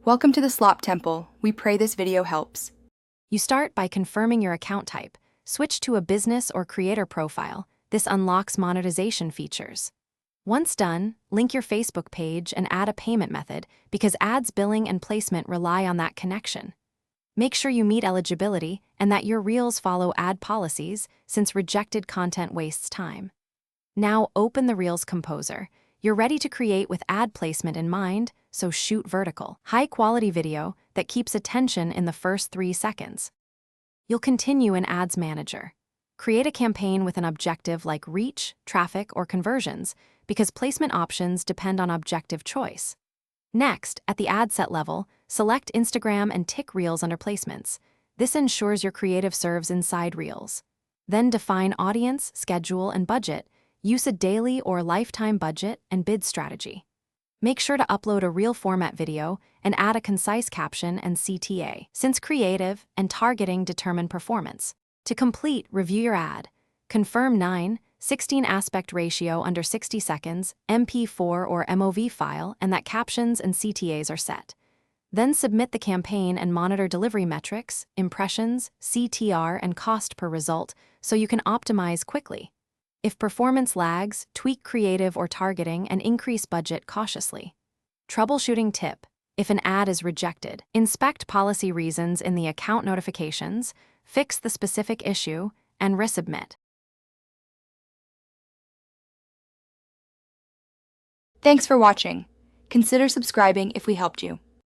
Welcome to the Slop Temple. We pray this video helps. You start by confirming your account type. Switch to a business or creator profile. This unlocks monetization features. Once done, link your Facebook page and add a payment method because ads billing and placement rely on that connection. Make sure you meet eligibility and that your reels follow ad policies since rejected content wastes time. Now open the Reels Composer. You're ready to create with ad placement in mind, so shoot vertical, high-quality video that keeps attention in the first 3 seconds. You'll continue in Ads Manager. Create a campaign with an objective like reach, traffic, or conversions, because placement options depend on objective choice. Next, at the ad set level, select Instagram and tick Reels under placements. This ensures your creative serves inside Reels. Then define audience, schedule, and budget. Use a daily or lifetime budget and bid strategy. Make sure to upload a reel format video and add a concise caption and CTA, since creative and targeting determine performance. To complete, review your ad. Confirm 9:16 aspect ratio under 60 seconds, MP4 or MOV file, and that captions and CTAs are set. Then submit the campaign and monitor delivery metrics, impressions, CTR, and cost per result so you can optimize quickly. If performance lags, tweak creative or targeting and increase budget cautiously. Troubleshooting tip: if an ad is rejected, inspect policy reasons in the account notifications, fix the specific issue, and resubmit. Thanks for watching. Consider subscribing if we helped you.